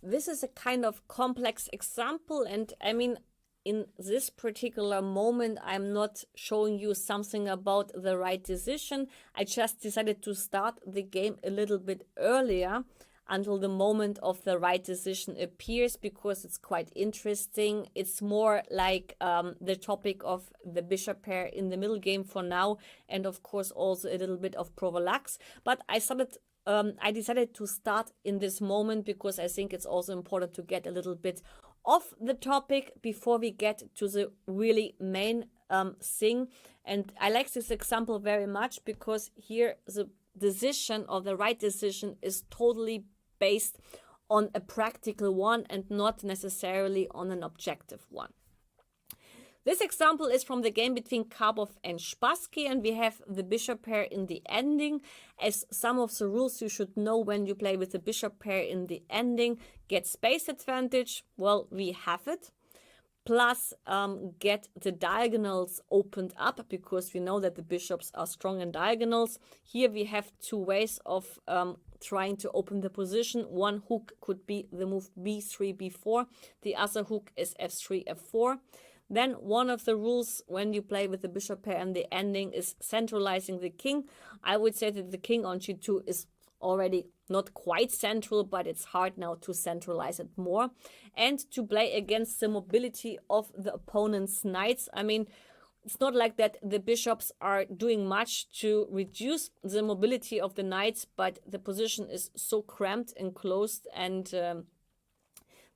this is a kind of complex example, and I mean, in this particular moment, I'm not showing you something about the right decision. I just decided to start the game a little bit earlier until the moment of the right decision appears, because it's quite interesting. It's more like the topic of the bishop pair in the middle game for now, and of course also a little bit of Provolux. But I decided to start in this moment because I think it's also important to get a little bit off the topic before we get to the really main thing. And I like this example very much because here the decision, or the right decision, is totally based on a practical one and not necessarily on an objective one. This example is from the game between Karpov and Spassky, and we have the bishop pair in the ending. As some of the rules you should know when you play with the bishop pair in the ending: get space advantage, well, we have it. Plus get the diagonals opened up, because we know that the bishops are strong in diagonals. Here we have two ways of trying to open the position. One hook could be the move b3, b4. The other hook is f3, f4. Then one of the rules when you play with the bishop pair and the ending is centralizing the king. I would say that the king on g2 is already not quite central, but it's hard now to centralize it more. And to play against the mobility of the opponent's knights. I mean, it's not like that the bishops are doing much to reduce the mobility of the knights, but the position is so cramped and closed, and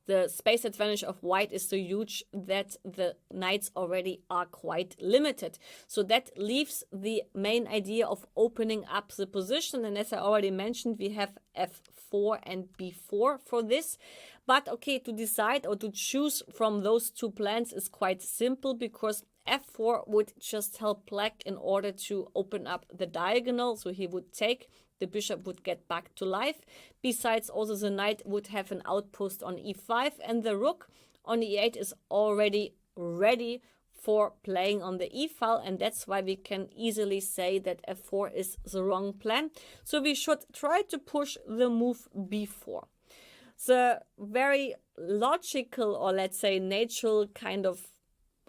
the space advantage of white is so huge that the knights already are quite limited. So that leaves the main idea of opening up the position. And as I already mentioned, we have f4 and b4 for this. But okay, to decide or to choose from those two plans is quite simple, because f4 would just help black in order to open up the diagonal. So he would take, the bishop would get back to life. Besides, also the knight would have an outpost on e5, and the rook on e8 is already ready for playing on the e file, and that's why we can easily say that f4 is the wrong plan. So we should try to push the move b4. The very logical, or let's say natural kind of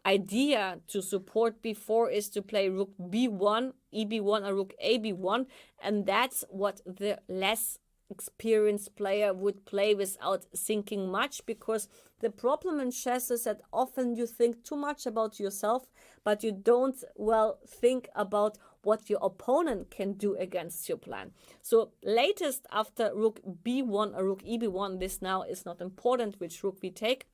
idea to support b4 is to play rook b1, eb1, or rook ab1, and that's what the less experienced player would play without thinking much, because the problem in chess is that often you think too much about yourself, but you don't think about what your opponent can do against your plan. So latest after rook b1 or rook eb1, this now is not important which rook we take.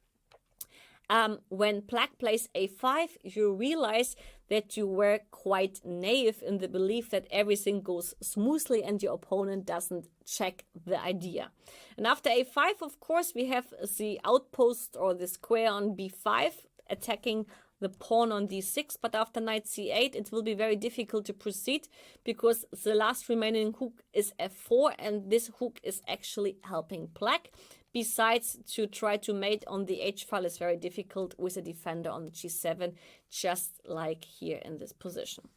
When black plays a5, you realize that you were quite naive in the belief that everything goes smoothly and your opponent doesn't check the idea. And after a5, of course, we have the outpost or the square on b5 attacking the pawn on d6, but after knight c8 it will be very difficult to proceed, because the last remaining hook is f4, and this hook is actually helping black. Besides, to try to mate on the h file is very difficult with a defender on g7, just like here in this position.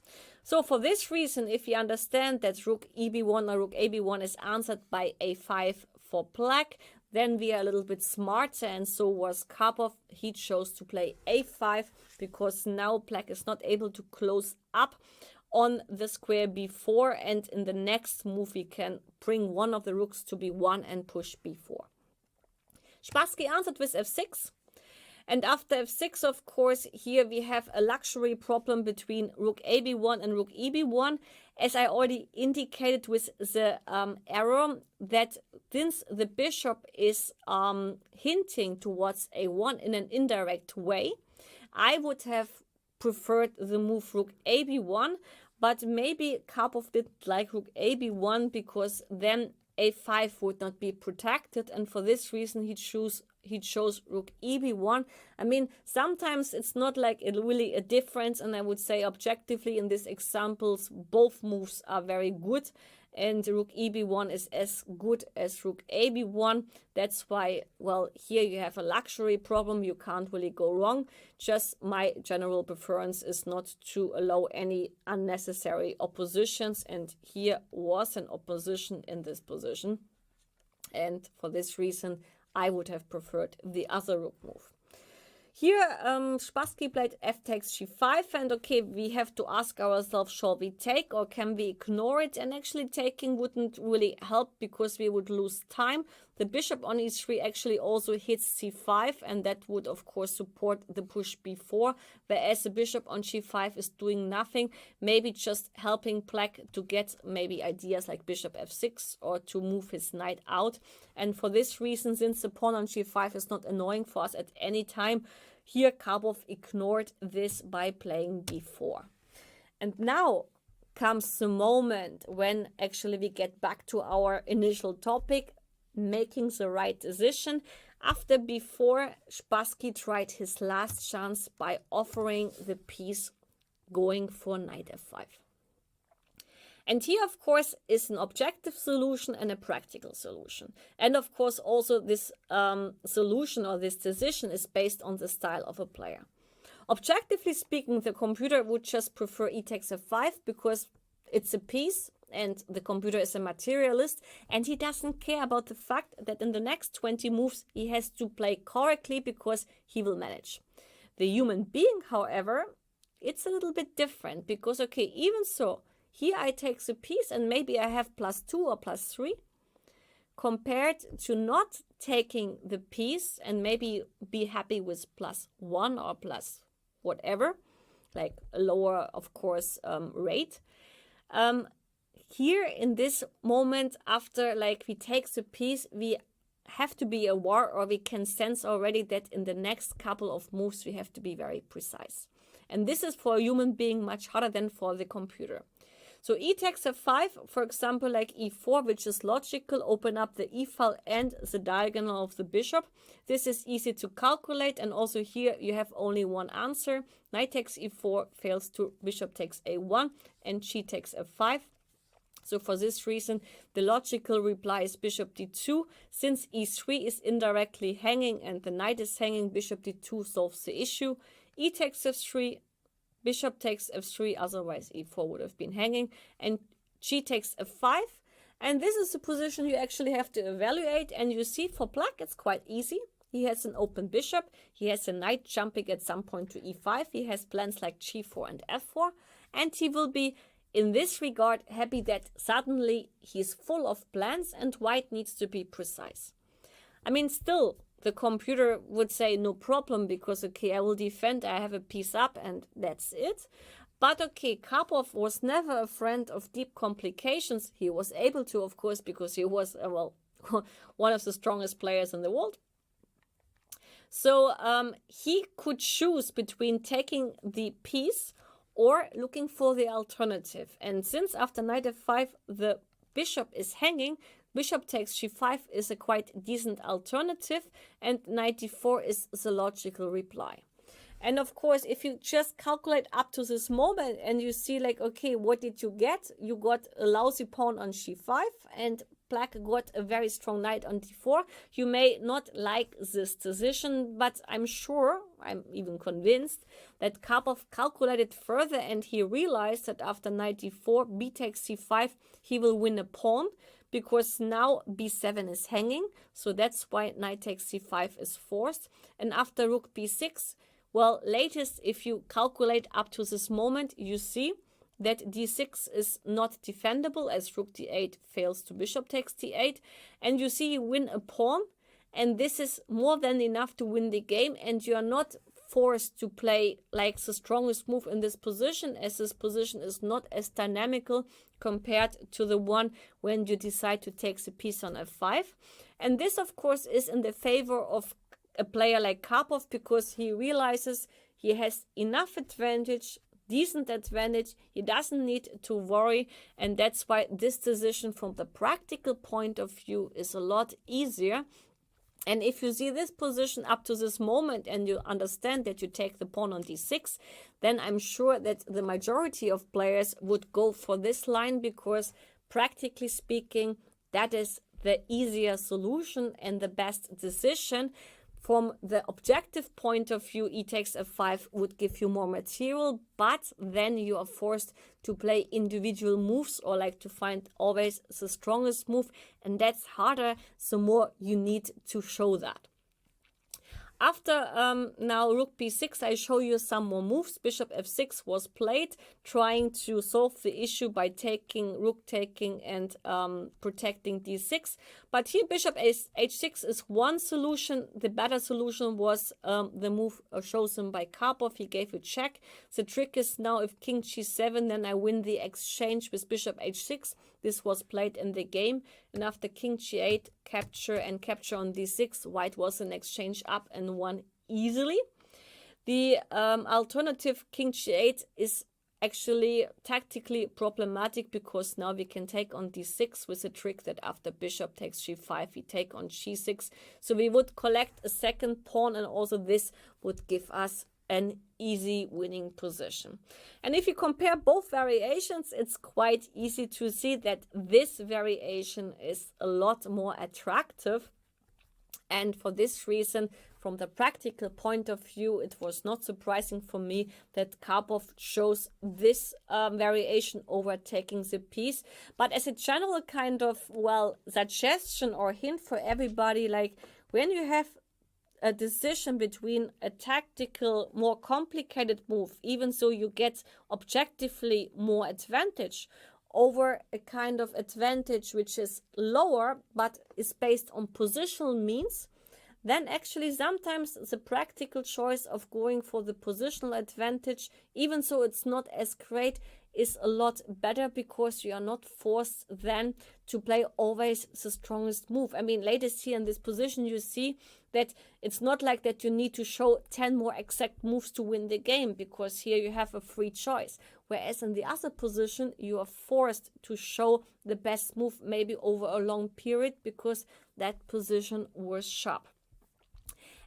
So for this reason, if you understand that rook eb1 or rook ab1 is answered by a5 for black, then we are a little bit smarter, and so was Karpov. He chose to play a5 because now black is not able to close up on the square b4, and in the next move we can bring one of the rooks to b1 and push b4. Spassky answered with f6. And after f6, of course, here we have a luxury problem between rook ab1 and rook eb1. As I already indicated with the arrow, that since the bishop is hinting towards a1 in an indirect way, I would have preferred the move rook ab1, but maybe Karpov didn't like rook ab1 because then a5 would not be protected, and for this reason he chose rook eb1. I mean, sometimes it's not like really a difference, and I would say objectively in these examples both moves are very good, and rook eb1 is as good as rook ab1. That's why, well, here you have a luxury problem. You can't really go wrong. Just my general preference is not to allow any unnecessary oppositions, and here was an opposition in this position. And for this reason, I would have preferred the other rook move. Here, Spassky played f takes g5, and okay, we have to ask ourselves, shall we take or can we ignore it? And actually taking wouldn't really help because we would lose time. The bishop on e3 actually also hits c5, and that would of course support the push b4, whereas the bishop on g5 is doing nothing, maybe just helping Black to get maybe ideas like bishop f6 or to move his knight out. And for this reason, since the pawn on g5 is not annoying for us at any time, here Karpov ignored this by playing b4. And now comes the moment when actually we get back to our initial topic, making the right decision. After b4, Spassky tried his last chance by offering the piece going for knight f5. And here, of course, is an objective solution and a practical solution. And of course, also this solution or this decision is based on the style of a player. Objectively speaking, the computer would just prefer e takes f5 because it's a piece and the computer is a materialist, and he doesn't care about the fact that in the next 20 moves he has to play correctly because he will manage. The human being, however, it's a little bit different because, okay, even so, here I take the piece and maybe I have +2 or +3 compared to not taking the piece and maybe be happy with +1 or plus whatever, like a lower, of course, rate. Here in this moment, after like we take the piece, we have to be aware, or we can sense already that in the next couple of moves we have to be very precise. And this is for a human being much harder than for the computer. So e takes f5, for example, like e4, which is logical, open up the e file and the diagonal of the bishop. This is easy to calculate, and also here you have only one answer. Knight takes e4 fails to bishop takes a1, and g takes f5. So for this reason, the logical reply is bishop d2. Since e3 is indirectly hanging and the knight is hanging, bishop d2 solves the issue. E takes f3, bishop takes f3, otherwise e4 would have been hanging, and g takes f5. And this is the position you actually have to evaluate, and you see for Black it's quite easy. He has an open bishop, he has a knight jumping at some point to e5, he has plans like g4 and f4, and he will be in this regard happy that suddenly he's full of plans and white needs to be precise. I mean, still, the computer would say no problem because, okay, I will defend, I have a piece up and that's it. But okay, Karpov was never a friend of deep complications. He was able to, of course, because he was, well, one of the strongest players in the world. So he could choose between taking the piece or looking for the alternative. And since after knight f5 the bishop is hanging, bishop takes g5 is a quite decent alternative, and knight d4 is the logical reply. And of course, if you just calculate up to this moment and you see like, okay, what did you get? You got a lousy pawn on g5 and Black got a very strong knight on d4. You may not like this decision, but I'm sure, I'm even convinced, that Karpov calculated further and he realized that after knight d4, b takes c5, he will win a pawn because now b7 is hanging. So that's why knight takes c5 is forced. And after rook b6, well, latest, if you calculate up to this moment, you see that d6 is not defendable as rook d8 fails to bishop takes d8. And you see you win a pawn, and this is more than enough to win the game, and you are not forced to play like the strongest move in this position, as this position is not as dynamical compared to the one when you decide to take the piece on f5. And this, of course, is in the favor of a player like Karpov because he realizes he has enough advantage, decent advantage, he doesn't need to worry, and that's why this decision from the practical point of view is a lot easier. And if you see this position up to this moment and you understand that you take the pawn on d6, then I'm sure that the majority of players would go for this line because practically speaking, that is the easier solution and the best decision. From the objective point of view, e takes f5 would give you more material, but then you are forced to play individual moves or like to find always the strongest move, and that's harder the more you need to show that. After now rook b6, I show you some more moves. Bishop f6 was played, trying to solve the issue by taking, rook taking, and protecting d6. But here bishop h6 is one solution. The better solution was the move chosen by Karpov. He gave a check. The trick is now if king g7, then I win the exchange with bishop h6. This was played in the game, and after king g8, capture and capture on d6, white was an exchange up and won easily. The alternative king g8 is actually tactically problematic because now we can take on d6 with a trick that after bishop takes g5, we take on g6. So we would collect a second pawn, and also this would give us an easy winning position. And if you compare both variations, it's quite easy to see that this variation is a lot more attractive. And for this reason, from the practical point of view, it was not surprising for me that Karpov chose this variation over taking the piece. But as a general kind of, well, suggestion or hint for everybody, like when you have a decision between a tactical, more complicated move, even so you get objectively more advantage, over a kind of advantage which is lower but is based on positional means, then actually sometimes the practical choice of going for the positional advantage, even so it's not as great, is a lot better because you are not forced then to play always the strongest move. I mean, latest here in this position, you see that it's not like that you need to show 10 more exact moves to win the game, because here you have a free choice. Whereas in the other position, you are forced to show the best move maybe over a long period because that position was sharp.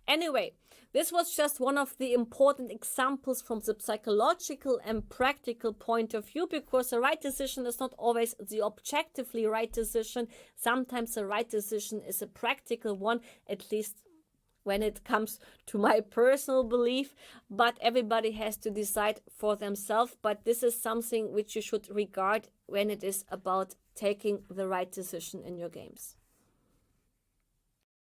Anyway, this was just one of the important examples from the psychological and practical point of view, because the right decision is not always the objectively right decision. Sometimes the right decision is a practical one, at least when it comes to my personal belief, but everybody has to decide for themselves. But this is something which you should regard when it is about taking the right decision in your games.